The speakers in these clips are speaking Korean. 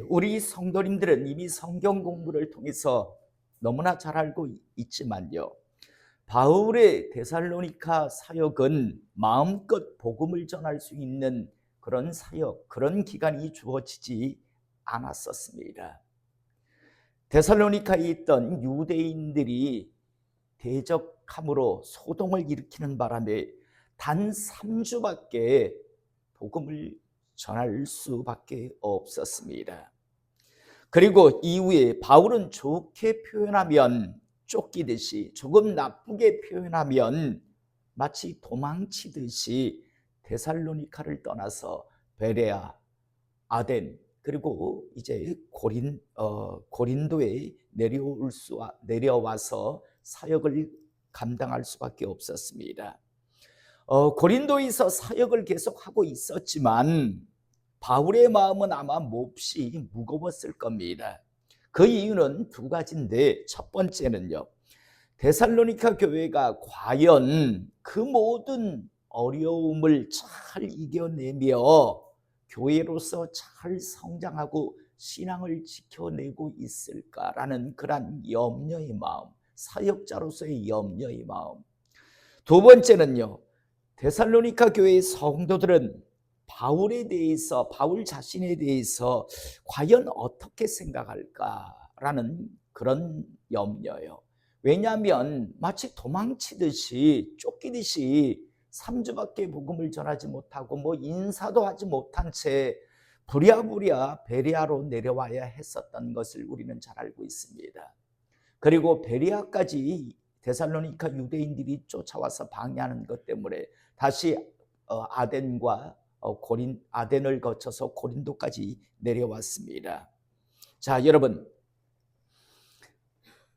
우리 성도님들은 이미 성경 공부를 통해서 너무나 잘 알고 있지만요. 바울의 데살로니가 사역은 마음껏 복음을 전할 수 있는 그런 사역, 그런 기간이 주어지지 않았었습니다. 데살로니가에 있던 유대인들이 대적함으로 소동을 일으키는 바람에 단 3주밖에 복음을 전할 수밖에 없었습니다. 그리고 이후에 바울은 좋게 표현하면 쫓기듯이, 조금 나쁘게 표현하면 마치 도망치듯이 데살로니가를 떠나서 베레아, 아덴, 그리고 이제 고린도에 내려와서 사역을 감당할 수밖에 없었습니다. 고린도에서 사역을 계속하고 있었지만 바울의 마음은 아마 몹시 무거웠을 겁니다. 그 이유는 두 가지인데, 첫 번째는요, 데살로니가 교회가 과연 그 모든 어려움을 잘 이겨내며 교회로서 잘 성장하고 신앙을 지켜내고 있을까라는 그런 염려의 마음, 사역자로서의 염려의 마음. 두 번째는요, 데살로니가 교회의 성도들은 바울에 대해서, 바울 자신에 대해서 과연 어떻게 생각할까라는 그런 염려요. 왜냐하면 마치 도망치듯이, 쫓기듯이 3주밖에 복음을 전하지 못하고 인사도 하지 못한 채 부랴부랴 베레아로 내려와야 했었던 것을 우리는 잘 알고 있습니다. 그리고 베레아까지 데살로니가 유대인들이 쫓아와서 방해하는 것 때문에 다시 아덴을 거쳐서 고린도까지 내려왔습니다. 자, 여러분,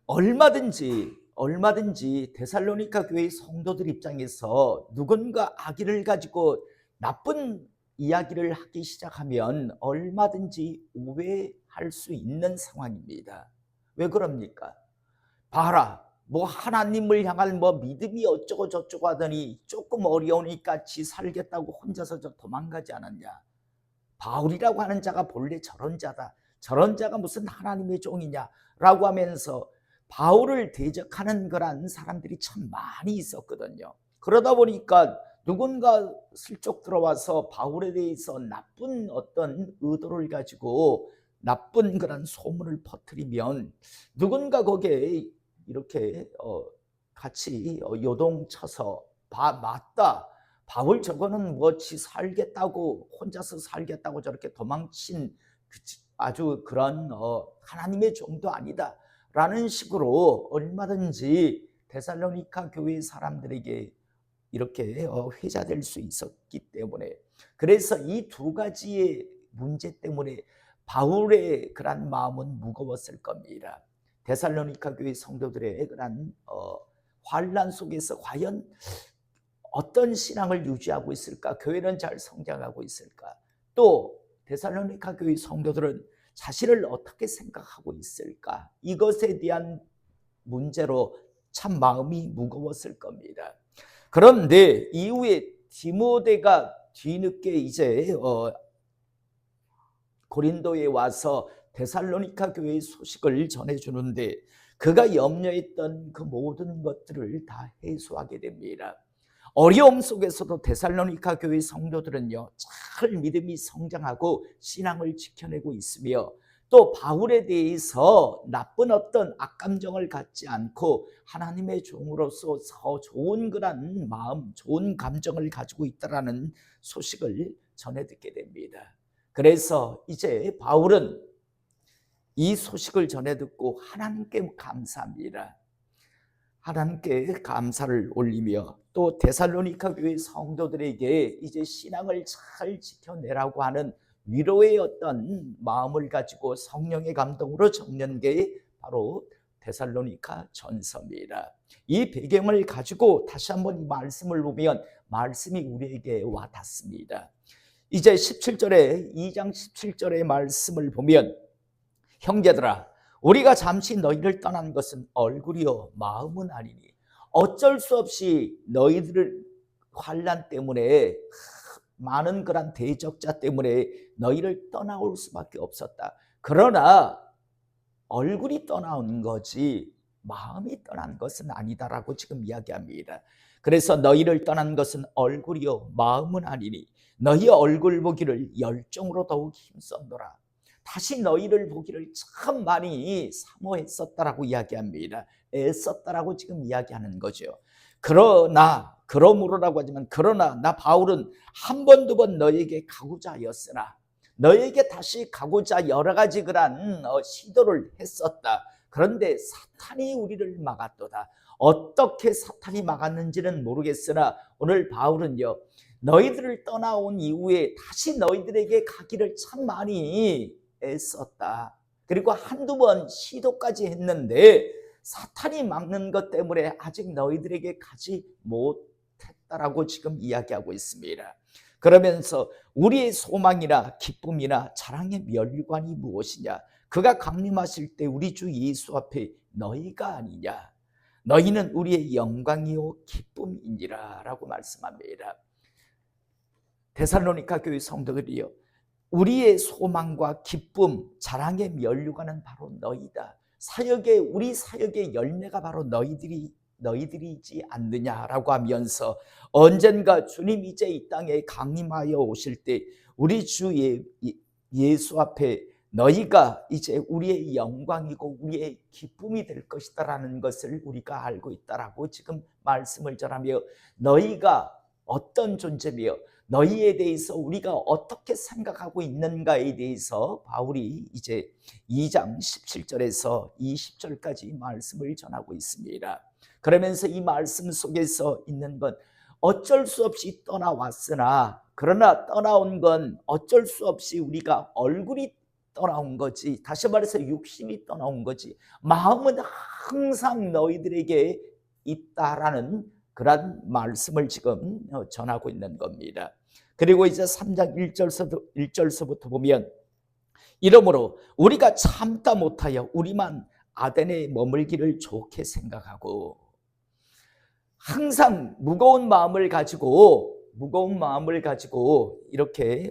얼마든지 데살로니가 교회의 성도들 입장에서 누군가 악의를 가지고 나쁜 이야기를 하기 시작하면 얼마든지 오해할 수 있는 상황입니다. 왜 그럽니까? 봐라, 하나님을 향한 믿음이 어쩌고 저쩌고 하더니 조금 어려우니까 지 살겠다고 혼자서 도망가지 않았냐. 바울이라고 하는 자가 본래 저런 자다, 저런 자가 무슨 하나님의 종이냐 라고 하면서 바울을 대적하는 그런 사람들이 참 많이 있었거든요. 그러다 보니까 누군가 슬쩍 들어와서 바울에 대해서 나쁜 어떤 의도를 가지고 나쁜 그런 소문을 퍼뜨리면 누군가 거기에 이렇게 같이 요동쳐서 맞다, 바울 저거는 지 살겠다고, 혼자서 살겠다고 저렇게 도망친 아주 그런 하나님의 종도 아니다 라는 식으로 얼마든지 데살로니가 교회 사람들에게 이렇게 회자될 수 있었기 때문에, 그래서 이 두 가지의 문제 때문에 바울의 그런 마음은 무거웠을 겁니다. 데살로니가 교회 성도들의 그런 환난 속에서 과연 어떤 신앙을 유지하고 있을까? 교회는 잘 성장하고 있을까? 또 데살로니가 교회 성도들은 자신을 어떻게 생각하고 있을까? 이것에 대한 문제로 참 마음이 무거웠을 겁니다. 그런데 이후에 디모데가 뒤늦게 이제 고린도에 와서 데살로니가 교회의 소식을 전해주는데, 그가 염려했던 그 모든 것들을 다 해소하게 됩니다. 어려움 속에서도 데살로니가 교회 성도들은요, 잘 믿음이 성장하고 신앙을 지켜내고 있으며, 또 바울에 대해서 나쁜 어떤 악감정을 갖지 않고 하나님의 종으로서 더 좋은 그런 마음, 좋은 감정을 가지고 있다라는 소식을 전해 듣게 됩니다. 그래서 이제 바울은 이 소식을 전해 듣고 하나님께 감사합니다. 하나님께 감사를 올리며 또 데살로니가 교회 성도들에게 이제 신앙을 잘 지켜내라고 하는 위로의 어떤 마음을 가지고 성령의 감동으로 적는 게 바로 데살로니가 전서입니다. 이 배경을 가지고 다시 한번 이 말씀을 보면 말씀이 우리에게 와닿습니다. 이제 17절에 2장 17절의 말씀을 보면, 형제들아, 우리가 잠시 너희를 떠난 것은 얼굴이요 마음은 아니니 어쩔 수 없이 너희들을 환난 때문에 많은 그런 대적자 때문에 너희를 떠나올 수밖에 없었다. 그러나 얼굴이 떠나온 거지 마음이 떠난 것은 아니다라고 지금 이야기합니다. 그래서 너희를 떠난 것은 얼굴이요 마음은 아니니 너희 얼굴 보기를 열정으로 더욱 힘썼노라. 다시 너희를 보기를 참 많이 사모했었다라고 이야기합니다. 애썼다라고 지금 이야기하는 거죠. 그러므로라고 하지만 그러나 나 바울은 한 번 두 번 너에게 가고자 하였으나 너에게 다시 가고자 여러 가지 그런 시도를 했었다. 그런데 사탄이 우리를 막았도다. 어떻게 사탄이 막았는지는 모르겠으나 오늘 바울은요 너희들을 떠나온 이후에 다시 너희들에게 가기를 참 많이 애썼다. 그리고 한두 번 시도까지 했는데 사탄이 막는 것 때문에 아직 너희들에게 가지 못했다라고 지금 이야기하고 있습니다. 그러면서 우리의 소망이나 기쁨이나 자랑의 멸관이 무엇이냐? 그가 강림하실 때 우리 주 예수 앞에 너희가 아니냐? 너희는 우리의 영광이요 기쁨이니라 라고 말씀합니다. 데살로니가 교회 성도들이요 우리의 소망과 기쁨, 자랑의 면류관은 바로 너희다. 우리 사역의 열매가 바로 너희들이지 않느냐라고 하면서 언젠가 주님 이제 이 땅에 강림하여 오실 때 우리 주 예수 앞에 너희가 이제 우리의 영광이고 우리의 기쁨이 될 것이다라는 것을 우리가 알고 있다라고 지금 말씀을 전하며 너희가 어떤 존재며 너희에 대해서 우리가 어떻게 생각하고 있는가에 대해서 바울이 이제 2장 17절에서 20절까지 말씀을 전하고 있습니다. 그러면서 이 말씀 속에서 있는 건 어쩔 수 없이 떠나왔으나 그러나 떠나온 건 어쩔 수 없이 우리가 얼굴이 떠나온 거지, 다시 말해서 육신이 떠나온 거지 마음은 항상 너희들에게 있다라는 그런 말씀을 지금 전하고 있는 겁니다. 그리고 이제 3장 1절서부터 보면 이러므로 우리가 참다 못하여 우리만 아덴에 머물기를 좋게 생각하고 항상 무거운 마음을 가지고 이렇게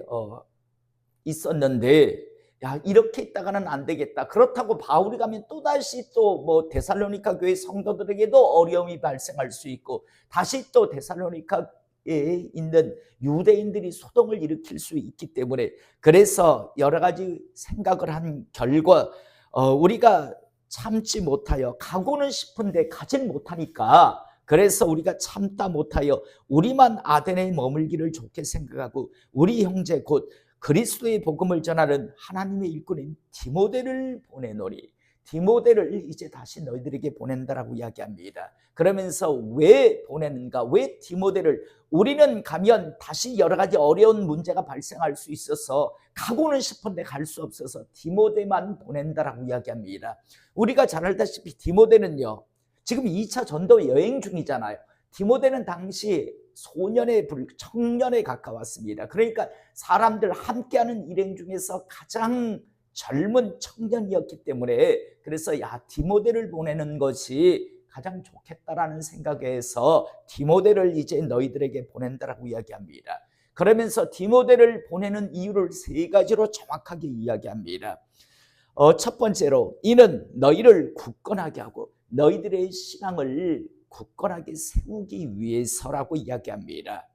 있었는데 야 이렇게 있다가는 안 되겠다. 그렇다고 바울이 가면 또다시 또 데살로니가 교회 성도들에게도 어려움이 발생할 수 있고 다시 또 데살로니카에 있는 유대인들이 소동을 일으킬 수 있기 때문에 그래서 여러 가지 생각을 한 결과 우리가 참지 못하여 가고는 싶은데 가진 못하니까 그래서 우리가 참다 못하여 우리만 아덴에 머물기를 좋게 생각하고 우리 형제 곧 그리스도의 복음을 전하는 하나님의 일꾼인 디모데를 보내노니 디모데를 이제 다시 너희들에게 보낸다라고 이야기합니다. 그러면서 왜 보내는가? 왜 디모데를? 우리는 가면 다시 여러 가지 어려운 문제가 발생할 수 있어서 가고는 싶은데 갈 수 없어서 디모데만 보낸다라고 이야기합니다. 우리가 잘 알다시피 디모데는요 지금 2차 전도 여행 중이잖아요. 디모데는 당시 청년에 가까웠습니다. 그러니까 사람들 함께하는 일행 중에서 가장 젊은 청년이었기 때문에 그래서 디모데를 보내는 것이 가장 좋겠다라는 생각에서 디모데를 이제 너희들에게 보낸다라고 이야기합니다. 그러면서 디모데를 보내는 이유를 세 가지로 정확하게 이야기합니다. 첫 번째로 이는 너희를 굳건하게 하고 너희들의 신앙을 굳건하게 세우기 위해서라고 이야기합니다.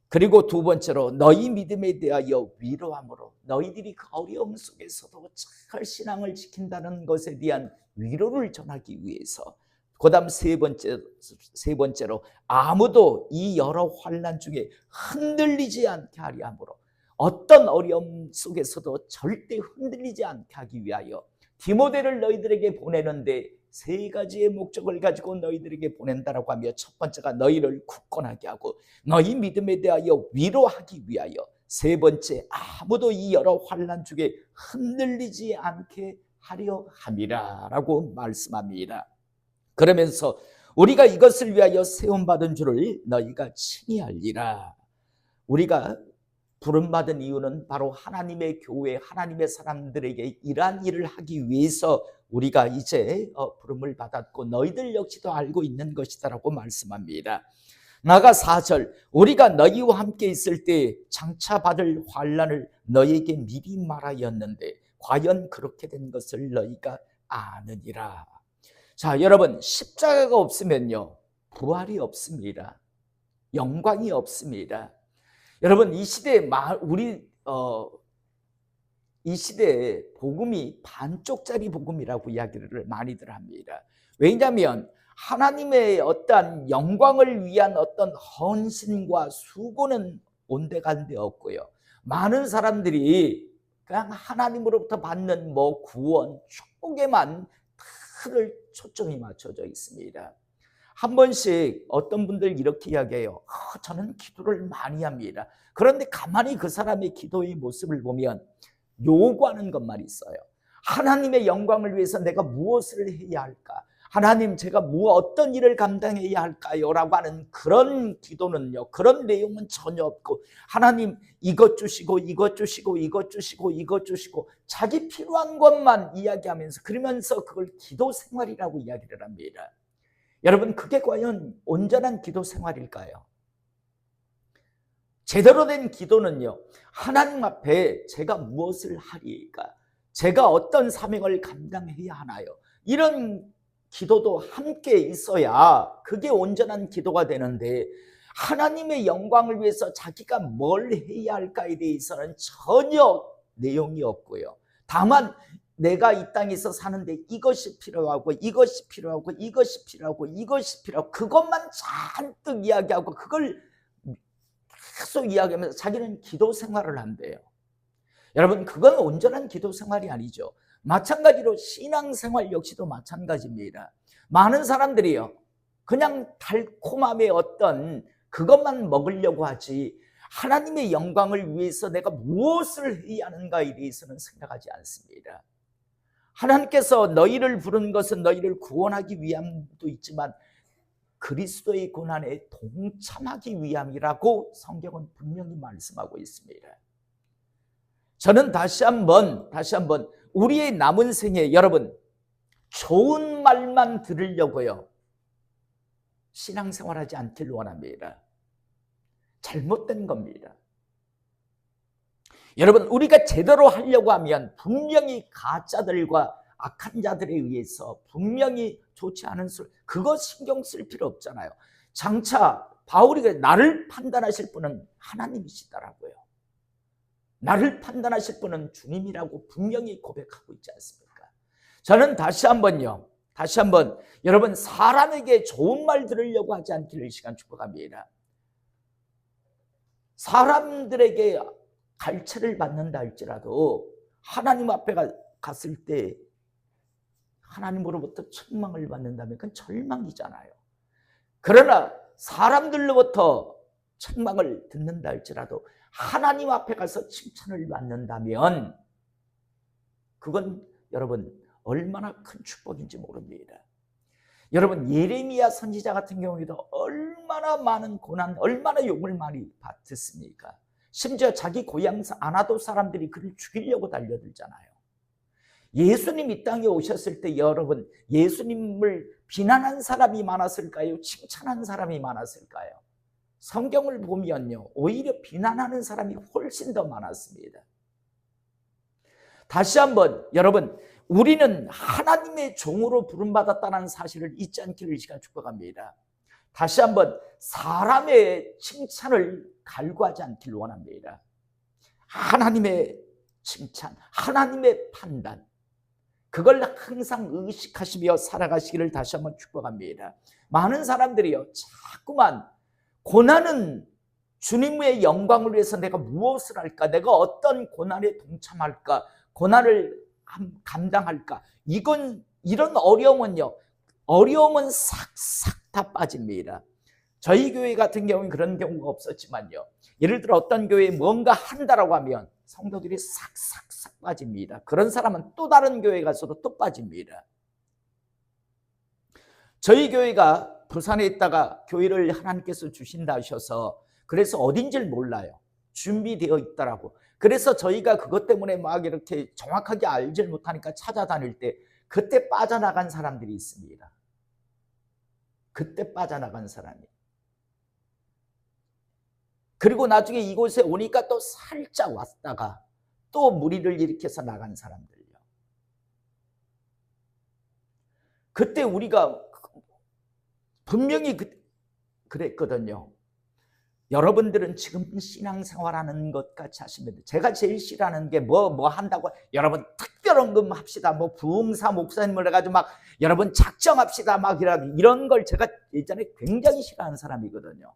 그리고 두 번째로 너희 믿음에 대하여 위로함으로 너희들이 그 어려움 속에서도 잘 신앙을 지킨다는 것에 대한 위로를 전하기 위해서 그 다음 세 번째로 아무도 이 여러 환난 중에 흔들리지 않게 하려 함으로 어떤 어려움 속에서도 절대 흔들리지 않게 하기 위하여 디모데를 너희들에게 보내는데 세 가지의 목적을 가지고 너희들에게 보낸다라고 하며 첫 번째가 너희를 굳건하게 하고 너희 믿음에 대하여 위로하기 위하여 세 번째 아무도 이 여러 환난 중에 흔들리지 않게 하려 함이라 라고 말씀합니다. 그러면서 우리가 이것을 위하여 세움받은 줄을 너희가 친히 알리라. 우리가 부름받은 이유는 바로 하나님의 교회, 하나님의 사람들에게 이러한 일을 하기 위해서 우리가 이제 부름을 받았고 너희들 역시도 알고 있는 것이다라고 말씀합니다. 나가 4절 우리가 너희와 함께 있을 때 장차 받을 환난을 너희에게 미리 말하였는데 과연 그렇게 된 것을 너희가 아느니라. 자, 여러분, 십자가가 없으면요 부활이 없습니다. 영광이 없습니다. 여러분, 이 시대에 이 시대에 복음이 반쪽짜리 복음이라고 이야기를 많이들 합니다. 왜냐하면 하나님의 어떠한 영광을 위한 어떤 헌신과 수고는 온데간데 없고요. 많은 사람들이 그냥 하나님으로부터 받는 구원, 축복에만 늘 초점이 맞춰져 있습니다. 한 번씩 어떤 분들 이렇게 이야기해요. 저는 기도를 많이 합니다. 그런데 가만히 그 사람의 기도의 모습을 보면 요구하는 것만 있어요. 하나님의 영광을 위해서 내가 무엇을 해야 할까? 하나님, 제가 어떤 일을 감당해야 할까요? 라고 하는 그런 기도는요, 그런 내용은 전혀 없고, 하나님 이것 주시고 이것 주시고 이것 주시고 이것 주시고 자기 필요한 것만 이야기하면서, 그러면서 그걸 기도 생활이라고 이야기를 합니다. 여러분, 그게 과연 온전한 기도 생활일까요? 제대로 된 기도는요, 하나님 앞에 제가 무엇을 하리까? 제가 어떤 사명을 감당해야 하나요? 이런 기도도 함께 있어야 그게 온전한 기도가 되는데, 하나님의 영광을 위해서 자기가 뭘 해야 할까에 대해서는 전혀 내용이 없고요. 다만 내가 이 땅에서 사는데 이것이 필요하고 이것이 필요하고 이것이 필요하고 이것이 필요하고 그것만 잔뜩 이야기하고 그걸 계속 이야기하면서 자기는 기도 생활을 한대요. 여러분, 그건 온전한 기도 생활이 아니죠. 마찬가지로 신앙생활 역시도 마찬가지입니다. 많은 사람들이요, 그냥 달콤함의 어떤 그것만 먹으려고 하지 하나님의 영광을 위해서 내가 무엇을 해야 하는가에 대해서는 생각하지 않습니다. 하나님께서 너희를 부른 것은 너희를 구원하기 위함도 있지만 그리스도의 고난에 동참하기 위함이라고 성경은 분명히 말씀하고 있습니다. 저는 다시 한번 우리의 남은 생에 여러분, 좋은 말만 들으려고요 신앙생활하지 않기를 원합니다. 잘못된 겁니다. 여러분, 우리가 제대로 하려고 하면 분명히 가짜들과 악한 자들에 의해서 분명히 좋지 않은 술, 그거 신경 쓸 필요 없잖아요. 장차 바울이 나를 판단하실 분은 하나님이시더라고요. 나를 판단하실 분은 주님이라고 분명히 고백하고 있지 않습니까? 저는 다시 한번 여러분, 사람에게 좋은 말 들으려고 하지 않기를 이 시간 축복합니다. 사람들에게 갈채를 받는다 할지라도 하나님 앞에 갔을 때 하나님으로부터 책망을 받는다면 그건 절망이잖아요. 그러나 사람들로부터 책망을 듣는다 할지라도 하나님 앞에 가서 칭찬을 받는다면 그건 여러분 얼마나 큰 축복인지 모릅니다. 여러분, 예레미야 선지자 같은 경우에도 얼마나 많은 고난, 얼마나 욕을 많이 받았습니까? 심지어 자기 고향 아나도 사람들이 그를 죽이려고 달려들잖아요. 예수님 이 땅에 오셨을 때 여러분, 예수님을 비난한 사람이 많았을까요? 칭찬한 사람이 많았을까요? 성경을 보면요, 오히려 비난하는 사람이 훨씬 더 많았습니다. 다시 한번 여러분, 우리는 하나님의 종으로 부름받았다는 사실을 잊지 않기를 이 시간 축복합니다. 다시 한번 사람의 칭찬을 갈구하지 않기를 원합니다. 하나님의 칭찬, 하나님의 판단, 그걸 항상 의식하시며 살아가시기를 다시 한번 축복합니다. 많은 사람들이요, 자꾸만 고난은 주님의 영광을 위해서 내가 무엇을 할까? 내가 어떤 고난에 동참할까? 고난을 감당할까? 이런 어려움은 싹싹 다 빠집니다. 저희 교회 같은 경우는 그런 경우가 없었지만요, 예를 들어 어떤 교회에 뭔가 한다라고 하면 성도들이 싹싹 빠집니다. 그런 사람은 또 다른 교회 가서도 또 빠집니다. 저희 교회가 부산에 있다가 교회를 하나님께서 주신다 하셔서, 그래서 어딘지를 몰라요. 준비되어 있더라고. 그래서 저희가 그것 때문에 막 이렇게 정확하게 알질 못하니까 찾아다닐 때 그때 빠져나간 사람들이 있습니다. 그때 빠져나간 사람이. 그리고 나중에 이곳에 오니까 또 살짝 왔다가 또 무리를 일으켜서 나간 사람들요. 그때 우리가 분명히 그랬거든요. 여러분들은 지금 신앙생활하는 것 같이 하시면 돼요. 제가 제일 싫어하는 게 뭐 한다고 여러분 특별헌금 합시다, 뭐 부흥사 목사님을 해가지고 막 여러분 작정합시다 막 이런 걸 제가 예전에 굉장히 싫어하는 사람이거든요.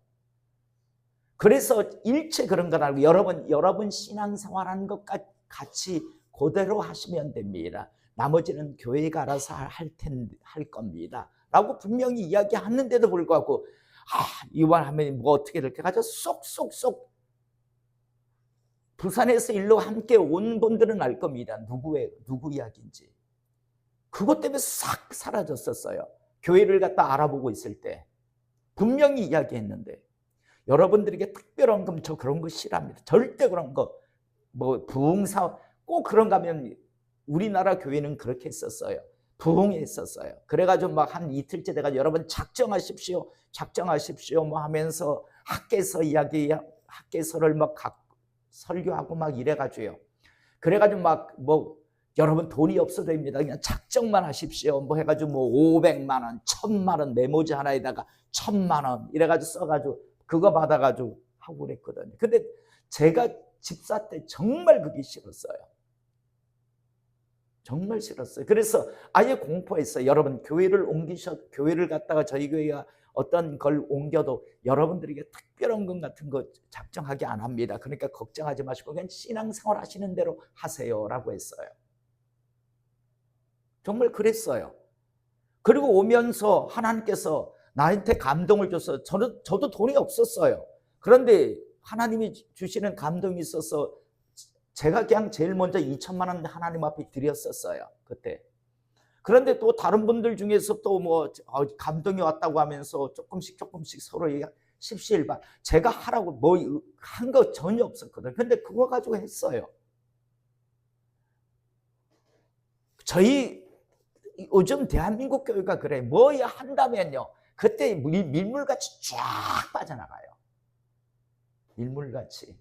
그래서 일체 그런 건 알고 여러분 신앙생활하는 것 같이 그대로 하시면 됩니다. 나머지는 교회가 알아서 할 겁니다 라고 분명히 이야기하는데도 불구하고 이번 하면 뭐 어떻게 될까 가지고 쏙쏙쏙 부산에서 일로 함께 온 분들은 알 겁니다. 누구 이야기인지. 그것 때문에 싹 사라졌었어요. 교회를 갖다 알아보고 있을 때 분명히 이야기했는데, 여러분들에게 특별헌금 저 그런 거 싫어합니다. 절대 그런 거 뭐 부흥사 꼭 그런 거 하면 우리나라 교회는 그렇게 했었어요. 부흥했었어요. 그래가지고 막 한 이틀째 돼가지고 여러분 작정하십시오 뭐 하면서 학계서를 막 설교하고 막 이래가지고요. 그래가지고 막 뭐 여러분 돈이 없어도 됩니다. 그냥 작정만 하십시오. 뭐 해가지고 뭐 500만 원, 1000만 원 메모지 하나에다가 1000만 원 이래가지고 써가지고 그거 받아가지고 하고 그랬거든요. 근데 제가 집사 때 정말 그게 싫었어요. 정말 싫었어요. 그래서 아예 공포했어요. 여러분 교회를 갔다가 저희 교회가 어떤 걸 옮겨도 여러분들에게 특별헌금 같은 거 작정하게 안 합니다. 그러니까 걱정하지 마시고 그냥 신앙생활 하시는 대로 하세요라고 했어요. 정말 그랬어요. 그리고 오면서 하나님께서 나한테 감동을 줘서 저도 돈이 없었어요. 그런데 하나님이 주시는 감동이 있어서 제가 그냥 제일 먼저 2천만 원 하나님 앞에 드렸었어요. 그때. 그런데 또 다른 분들 중에서 또 뭐 감동이 왔다고 하면서 조금씩 서로 십시일반 제가 하라고 뭐 한 거 전혀 없었거든요. 근데 그거 가지고 했어요. 저희 요즘 대한민국 교회가 그래. 뭐 한다면요. 그때 밀물같이 쫙 빠져나가요. 밀물같이.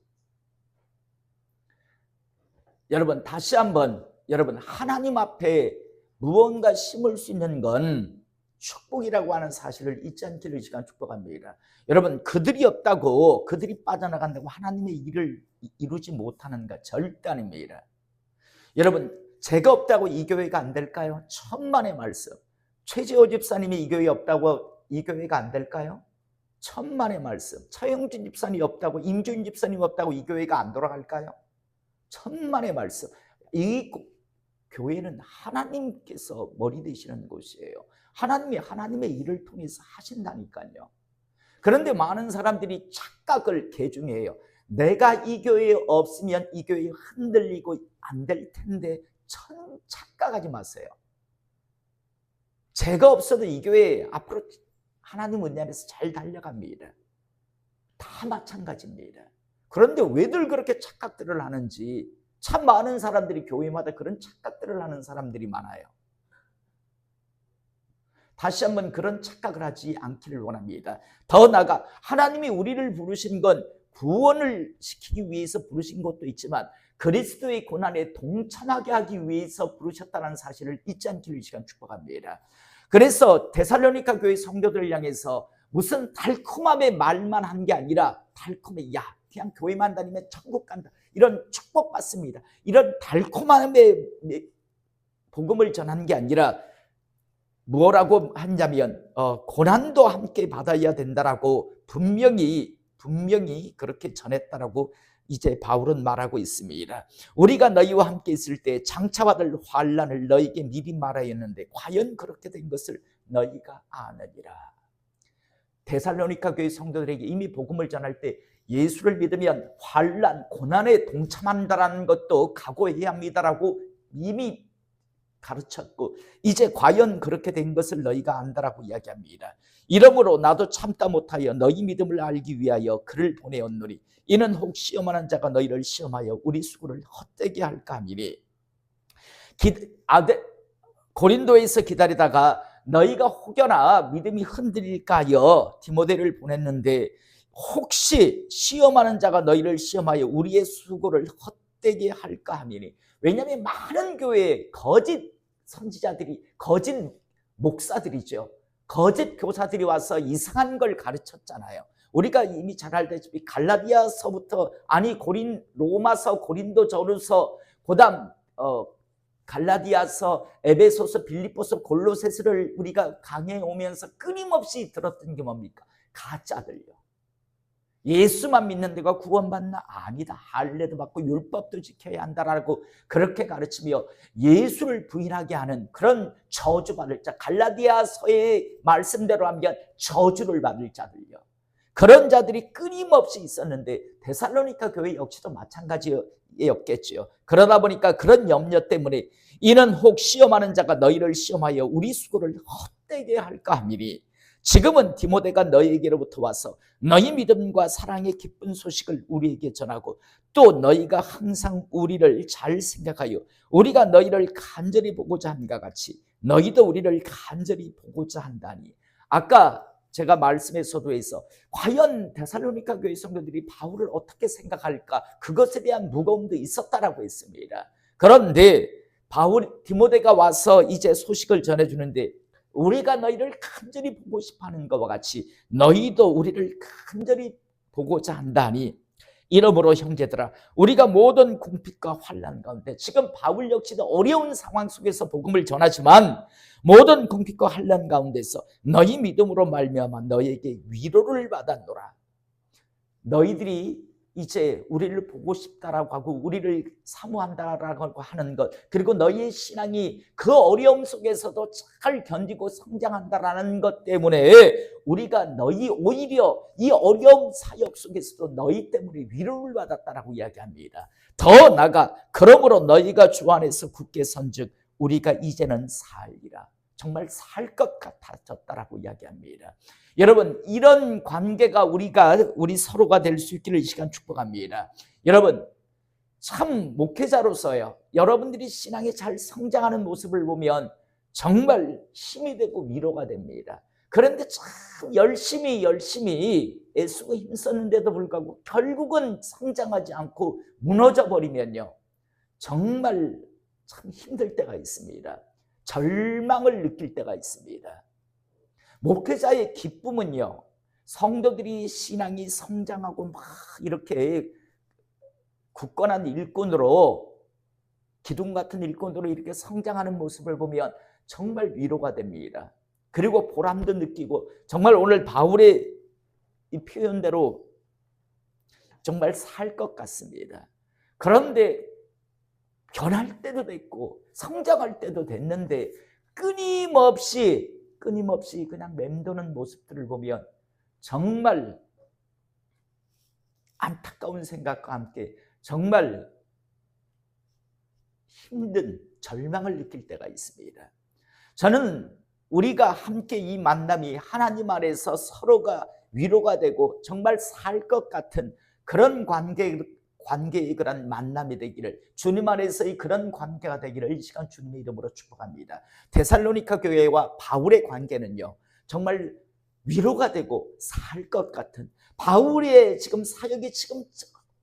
여러분 다시 한번 여러분 하나님 앞에 무언가 심을 수 있는 건 축복이라고 하는 사실을 잊지 않기를 시간 축복합니다. 여러분 그들이 없다고 그들이 빠져나간다고 하나님의 일을 이루지 못하는가? 절대 아닙니다. 여러분 제가 없다고 이 교회가 안 될까요? 천만의 말씀. 최지호 집사님이 이 교회에 없다고 이 교회가 안 될까요? 천만의 말씀. 차영준 집사님이 없다고 임주인 집사님이 없다고 이 교회가 안 돌아갈까요? 천만의 말씀. 이 교회는 하나님께서 머리 되시는 곳이에요. 하나님의 일을 통해서 하신다니까요. 그런데 많은 사람들이 착각을 개중해요. 내가 이 교회에 없으면 이 교회 흔들리고 안 될 텐데 착각하지 마세요. 제가 없어도 이 교회 앞으로 하나님 은혜 안에서 잘 달려갑니다. 다 마찬가지입니다. 그런데 왜들 그렇게 착각들을 하는지 참 많은 사람들이 교회마다 그런 착각들을 하는 사람들이 많아요. 다시 한번 그런 착각을 하지 않기를 원합니다. 더 나아가 하나님이 우리를 부르신 건 구원을 시키기 위해서 부르신 것도 있지만 그리스도의 고난에 동참하게 하기 위해서 부르셨다는 사실을 잊지 않기를 이 시간 축복합니다. 그래서 데살로니가 교회 성도들을 향해서 무슨 달콤함의 말만 한 게 아니라 달콤해 그냥 교회만 다니면 천국 간다 이런 축복 받습니다. 이런 달콤함의 복음을 전한 게 아니라 뭐라고 하냐면 고난도 함께 받아야 된다라고 분명히 그렇게 전했다라고 이제 바울은 말하고 있습니다. 우리가 너희와 함께 있을 때 장차받을 환난을 너희에게 미리 말하였는데 과연 그렇게 된 것을 너희가 아느니라. 데살로니가 교회 성도들에게 이미 복음을 전할 때 예수를 믿으면 환난, 고난에 동참한다라는 것도 각오해야 합니다라고 이미 가르쳤고 이제 과연 그렇게 된 것을 너희가 안다라고 이야기합니다. 이러므로 나도 참다 못하여 너희 믿음을 알기 위하여 그를 보내었노니 이는 혹 시험하는 자가 너희를 시험하여 우리 수고를 헛되게 할까 함이니 고린도에서 기다리다가 너희가 혹여나 믿음이 흔들릴까 하여 디모데를 보냈는데 혹시 시험하는 자가 너희를 시험하여 우리의 수고를 헛되게 할까 하미니. 왜냐하면 많은 교회에 거짓 선지자들이, 거짓 목사들이죠, 거짓 교사들이 와서 이상한 걸 가르쳤잖아요. 우리가 이미 잘 알다시피 갈라디아서부터, 아니 로마서, 고린도전서, 그다음 갈라디아서, 에베소서, 빌립보서, 골로새서를 우리가 강해에 오면서 끊임없이 들었던 게 뭡니까? 가짜들요. 예수만 믿는 데가 구원받나? 아니다. 할례도 받고 율법도 지켜야 한다라고 그렇게 가르치며 예수를 부인하게 하는 그런 저주받을 자, 갈라디아서의 말씀대로 하면 저주를 받을 자들요, 그런 자들이 끊임없이 있었는데 데살로니가 교회 역시도 마찬가지였겠지요. 그러다 보니까 그런 염려 때문에 이는 혹 시험하는 자가 너희를 시험하여 우리 수고를 헛되게 할까 하미니. 지금은 디모데가 너희에게로부터 와서 너희 믿음과 사랑의 기쁜 소식을 우리에게 전하고 또 너희가 항상 우리를 잘 생각하여 우리가 너희를 간절히 보고자 함과 같이 너희도 우리를 간절히 보고자 한다니. 아까 제가 말씀의 서두에서 과연 데살로니가 교회 성도들이 바울을 어떻게 생각할까, 그것에 대한 무거움도 있었다라고 했습니다. 그런데 디모데가 와서 이제 소식을 전해주는데 우리가 너희를 간절히 보고 싶어하는 것과 같이 너희도 우리를 간절히 보고자 한다니. 이러므로 형제들아, 우리가 모든 궁핍과 환난 가운데, 지금 바울 역시도 어려운 상황 속에서 복음을 전하지만 모든 궁핍과 환난 가운데서 너희 믿음으로 말미암아 너희에게 위로를 받았노라. 너희들이 이제 우리를 보고 싶다라고 하고 우리를 사모한다라고 하는 것, 그리고 너희의 신앙이 그 어려움 속에서도 잘 견디고 성장한다라는 것 때문에 우리가 오히려 이 어려움 사역 속에서도 너희 때문에 위로를 받았다라고 이야기합니다. 더 나아가 그러므로 너희가 주 안에서 굳게 선즉 우리가 이제는 살리라. 정말 살 것 같아졌다라고 이야기합니다. 여러분, 이런 관계가 우리 서로가 될 수 있기를 이 시간 축복합니다. 여러분, 참 목회자로서요, 여러분들이 신앙에 잘 성장하는 모습을 보면 정말 힘이 되고 위로가 됩니다. 그런데 참 열심히 애쓰고 힘썼는데도 불구하고 결국은 성장하지 않고 무너져 버리면요, 정말 참 힘들 때가 있습니다. 절망을 느낄 때가 있습니다. 목회자의 기쁨은요, 성도들이 신앙이 성장하고 막 이렇게 굳건한 일꾼으로, 기둥 같은 일꾼으로 이렇게 성장하는 모습을 보면 정말 위로가 됩니다. 그리고 보람도 느끼고, 정말 오늘 바울의 이 표현대로 정말 살 것 같습니다. 그런데 변할 때도 됐고 성장할 때도 됐는데 끊임없이 그냥 맴도는 모습들을 보면 정말 안타까운 생각과 함께 정말 힘든 절망을 느낄 때가 있습니다. 저는 우리가 함께 이 만남이 하나님 안에서 서로가 위로가 되고 정말 살 것 같은 그런 관계의 그런 만남이 되기를, 주님 안에서의 그런 관계가 되기를 이 시간 주님의 이름으로 축복합니다. 데살로니가 교회와 바울의 관계는요, 정말 위로가 되고 살 것 같은, 바울의 지금 사역이 지금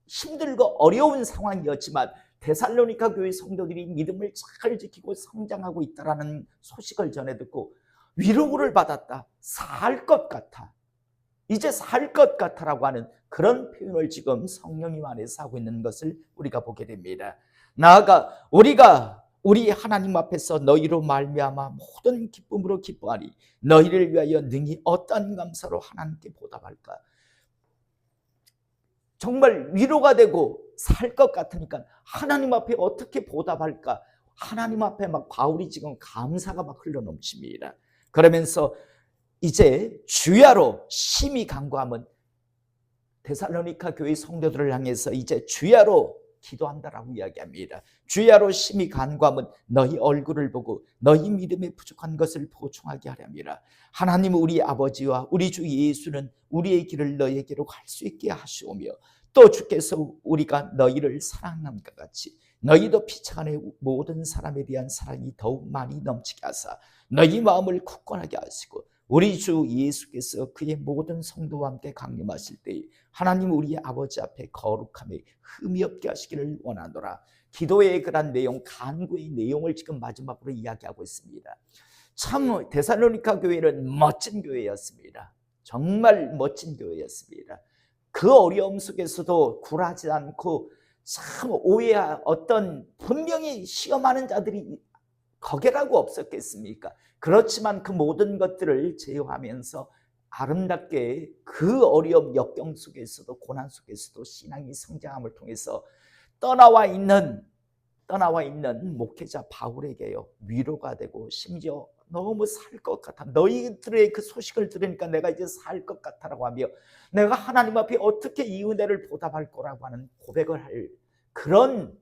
힘들고 어려운 상황이었지만 데살로니가 교회 성도들이 믿음을 잘 지키고 성장하고 있다라는 소식을 전해 듣고 위로를 받았다, 살 것 같아, 이제 살 것 같아라고 하는 그런 표현을 지금 성령님 안에서 하고 있는 것을 우리가 보게 됩니다. 나아가 우리 하나님 앞에서 너희로 말미암아 모든 기쁨으로 기뻐하리. 너희를 위하여 능히 어떤 감사로 하나님께 보답할까. 정말 위로가 되고 살 것 같으니까 하나님 앞에 어떻게 보답할까. 하나님 앞에 막 바울이 지금 감사가 막 흘러넘칩니다. 그러면서 이제 주야로 심히 간구하면, 데살로니가 교회 성도들을 향해서 이제 주야로 기도한다라고 이야기합니다. 주야로 심히 간구하면 너희 얼굴을 보고 너희 믿음에 부족한 것을 보충하게 하렵니다. 하나님 우리 아버지와 우리 주 예수는 우리의 길을 너희에게로 갈 수 있게 하시오며, 또 주께서 우리가 너희를 사랑함과 같이 너희도 피차간의 모든 사람에 대한 사랑이 더욱 많이 넘치게 하사 너희 마음을 굳건하게 하시고 우리 주 예수께서 그의 모든 성도와 함께 강림하실 때 하나님 우리 아버지 앞에 거룩함에 흠이 없게 하시기를 원하노라. 기도의 그런 내용, 간구의 내용을 지금 마지막으로 이야기하고 있습니다. 참 데살로니가 교회는 멋진 교회였습니다. 정말 멋진 교회였습니다. 그 어려움 속에서도 굴하지 않고 참 오해야 어떤 분명히 시험하는 자들이 거기라고 없었겠습니까? 그렇지만 그 모든 것들을 제어하면서 아름답게 그 어려움 역경 속에서도 고난 속에서도 신앙이 성장함을 통해서 떠나와 있는 목회자 바울에게요 위로가 되고 심지어 너무 살 것 같아. 너희들의 그 소식을 들으니까 내가 이제 살 것 같아라고 하며 내가 하나님 앞에 어떻게 이 은혜를 보답할 거라고 하는 고백을 할 그런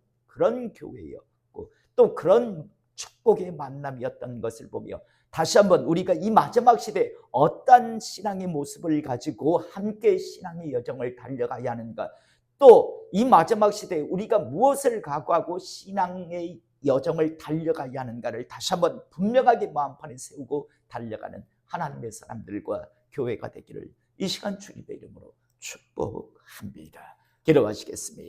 교회였고 또 그런 축복의 만남이었던 것을 보며 다시 한번 우리가 이 마지막 시대에 어떤 신앙의 모습을 가지고 함께 신앙의 여정을 달려가야 하는가, 또 이 마지막 시대에 우리가 무엇을 각오하고 신앙의 여정을 달려가야 하는가를 다시 한번 분명하게 마음판에 세우고 달려가는 하나님의 사람들과 교회가 되기를 이 시간 주님의 이름으로 축복합니다. 기도하시겠습니다.